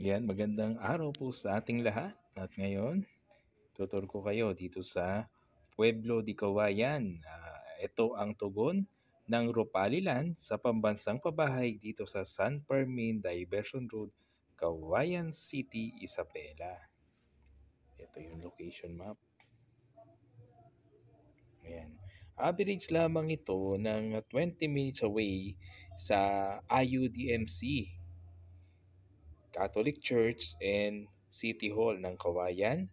Yan, magandang araw po sa ating lahat. At ngayon, tutur ko kayo dito sa Pueblo de Cawayan. Ito ang tugon ng Rupalilan sa pambansang pabahay dito sa San Fermin Diversion Road, Cawayan City, Isabela. Ito yung location map. Ayan. Average lamang ito ng 20 minutes away sa IUDMC, Catholic Church and City Hall ng Kawayan.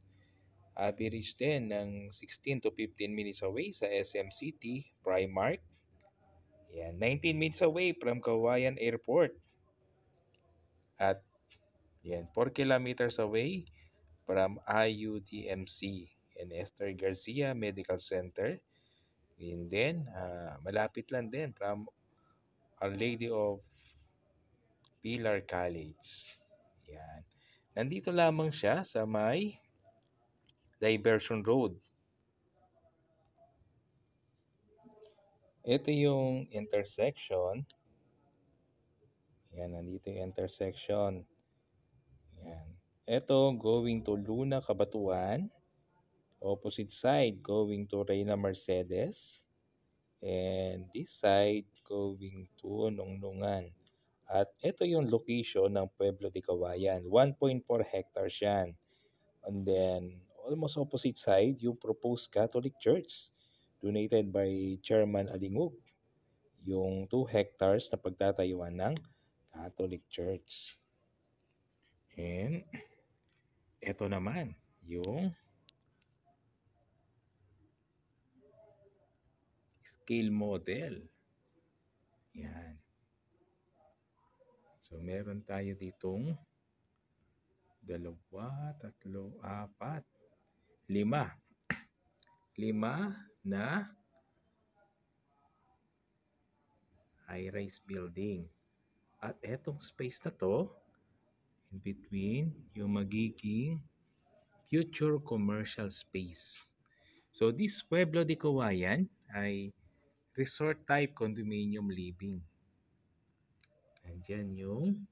Average din ng 16 to 15 minutes away sa SM City, Primark. Yan, 19 minutes away from Kawayan Airport. At yan, 4 kilometers away from IUTMC and Esther Garcia Medical Center. And then, malapit lang din from Our Lady of Pilar College. Yan. Nandito lamang siya sa may Diversion Road. Ito yung intersection. Yan, nandito yung intersection. Yan. Ito, going to Luna, Cabanatuan. Opposite side, going to Reyna Mercedes. And this side, going to Nongnongan. At ito yung location ng Pueblo de Cawayan. 1.4 hectares yan. And then, almost opposite side, yung proposed Catholic Church donated by Chairman Alingog. Yung 2 hectares na pagtatayuan ng Catholic Church. And ito naman yung scale model. Yan. So meron tayo ditong 2, 3, 4, 5. 5 na high-rise building. At etong space na to, in between, yung magiging future commercial space. So this Pueblo de Cawayan ay resort type condominium living. Andyan yung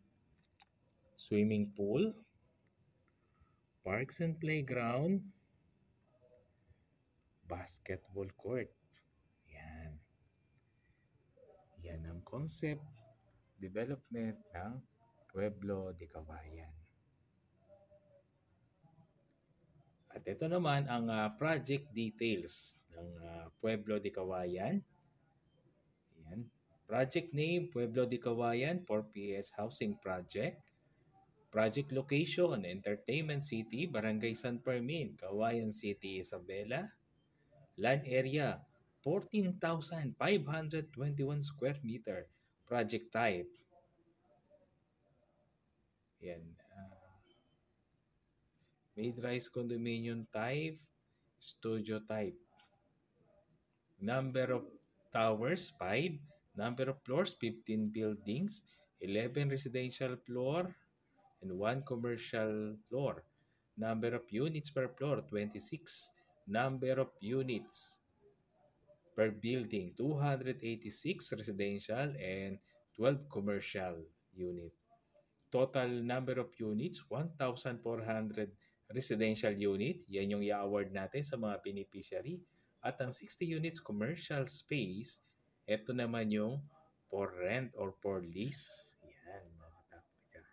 swimming pool, parks and playground, basketball court. Yan. Yan ang concept development ng Pueblo de Cawayan. At ito naman ang project details ng Pueblo de Cawayan. Yan. Project name, Pueblo de Cawayan 4PS Housing Project. Project location, Entertainment City, Barangay San Fermin, Cawayan City, Isabela. Land area, 14,521 square meter. Project type. Yan. Mid-rise condominium type, studio type. Number of towers, 5. Number of floors, 15 buildings, 11 residential floor, and 1 commercial floor. Number of units per floor, 26. Number of units per building, 286 residential and 12 commercial unit. Total number of units, 1,400 residential unit. Yan yung i-award natin sa mga beneficiary. At ang 60 units commercial space, ito naman yung for rent or for lease. Yan, mga taktika.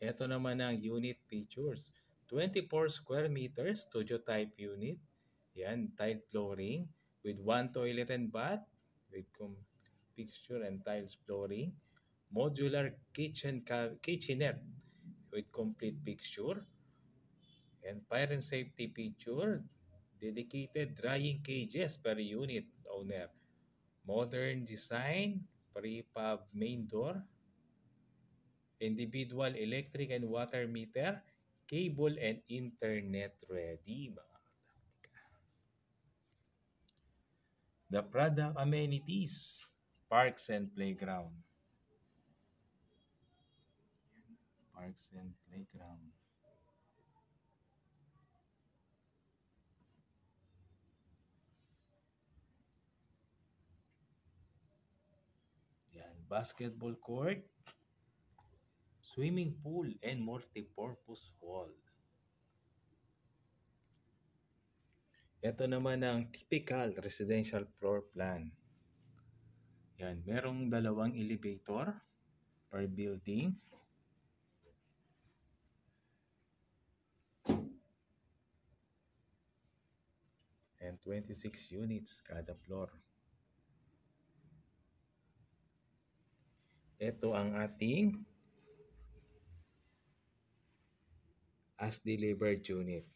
Ito naman ang unit features. 24 square meters, studio type unit. Yan, tile flooring with 1 toilet and bath with fixture and tiles flooring. Modular kitchenette with complete fixture. And fire and safety feature. Dedicated drying cages per unit owner. Modern design, prefab main door. Individual electric and water meter, cable and internet ready. The product amenities, parks and playground. Parks and playground. basketball court, swimming pool, and multipurpose hall. Ito naman ang typical residential floor plan. Yan, merong dalawang elevator per building. And 26 units kada floor. Ito ang ating as delivered unit.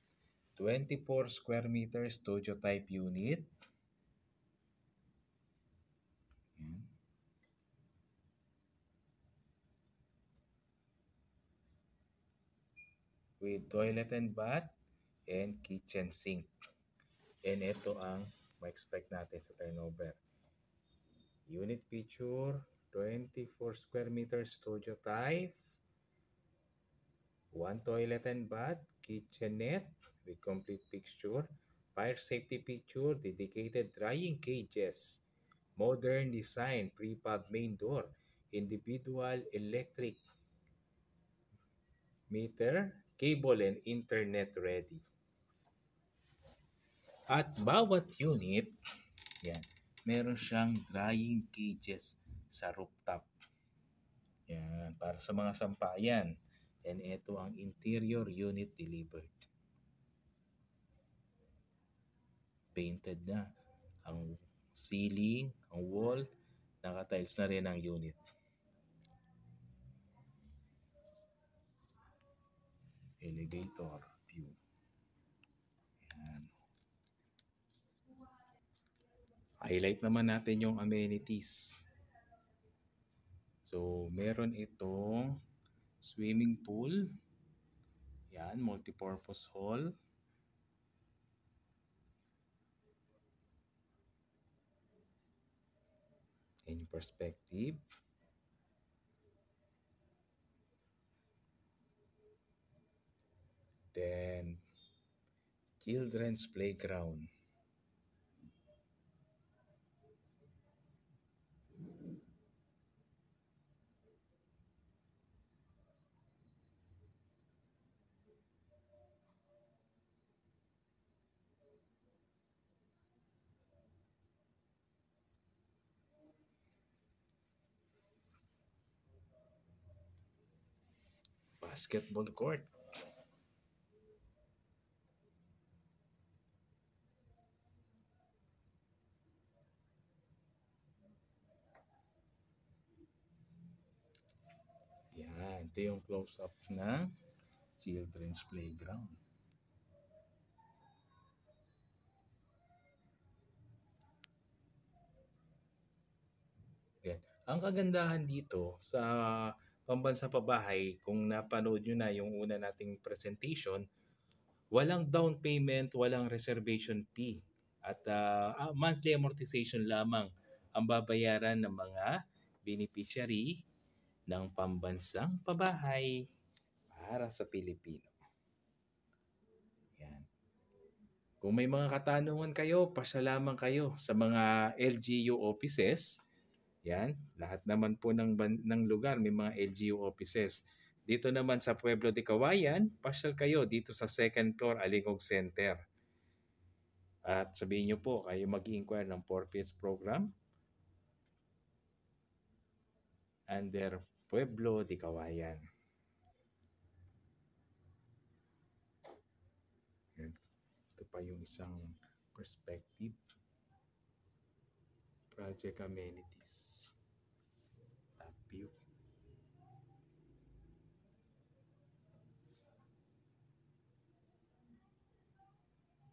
24 square meter studio type unit. Yan. With toilet and bath and kitchen sink. And ito ang ma-expect natin sa turnover. Unit feature, 24 square meter studio type, 1 toilet and bath, kitchenette with complete fixture, fire safety feature, dedicated drying cages, modern design, prefab main door, individual electric meter, cable and internet ready. At bawat unit, yan, meron siyang drying cages sa rooftop. Yan, para sa mga sampayan. And ito ang interior unit delivered. Painted na. Ang ceiling, ang wall, naka-tiles na rin ang unit. Elevator view. Yan. Highlight naman natin yung amenities. So, meron itong swimming pool. Yan, multipurpose hall. In perspective. Then, children's playground. Basketball court. Yan, ito yung close-up na children's playground. Yan. Ang kagandahan dito sa pambansa pabahay, kung napanood nyo na yung una nating presentation, walang down payment, walang reservation fee. At monthly amortization lamang ang babayaran ng mga beneficiary ng pambansang pabahay para sa Pilipino. Yan. Kung may mga katanungan kayo, pasalaman kayo sa mga LGU offices. Yan, lahat naman po ng lugar may mga LGU offices. Dito naman sa Pueblo de Cawayan, pasyal kayo dito sa second floor Alingog Center. At sabihin nyo po, kayo mag-inquire ng 4PS program under Pueblo de Cawayan. Yan. Ito pa yung isang perspective. Project amenities. Top view.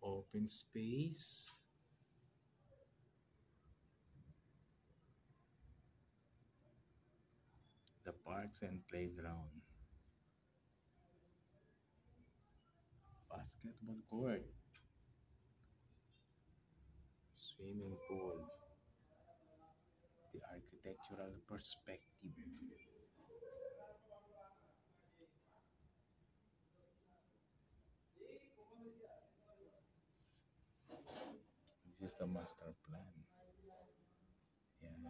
Open space. The parks and playground. Basketball court. Swimming pool. The architectural perspective. This is the master plan. Yan.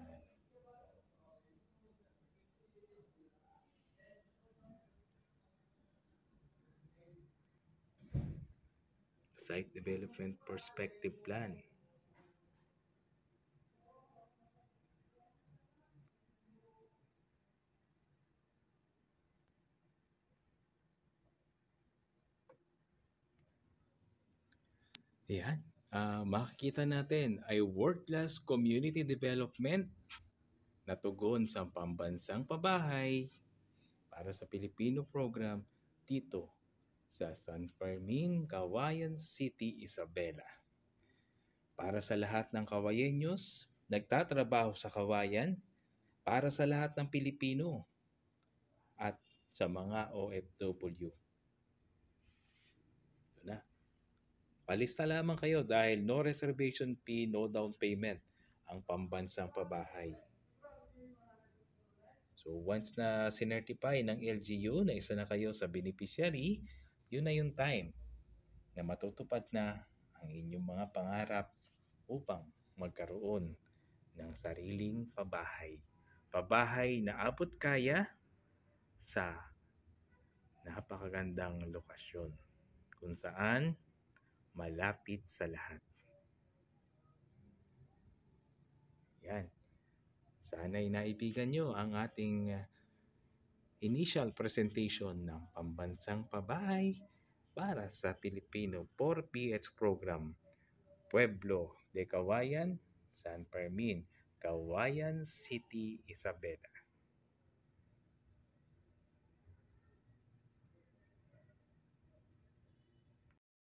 Site Development Perspective Plan. Yan. Makikita natin ay world-class community development na tugon sa pambansang pabahay para sa Pilipino program dito sa San Fermin, Cauayan City, Isabela. Para sa lahat ng Cauayenyos, nagtatrabaho sa Cauayan, para sa lahat ng Pilipino at sa mga OFW. Ito na. Palista lamang kayo dahil no reservation fee, no down payment ang pambansang pabahay. So once na sinertify ng LGU na isa na kayo sa beneficiary, yun na yung time na matutupad na ang inyong mga pangarap upang magkaroon ng sariling pabahay. Pabahay na abot kaya sa napakagandang lokasyon kung saan malapit sa lahat. Yan. Sana'y naibigan nyo ang ating initial presentation ng pambansang pabahay para sa Pilipino 4PH program. Pueblo de Cauayan, San Fermin, Cauayan City, Isabela.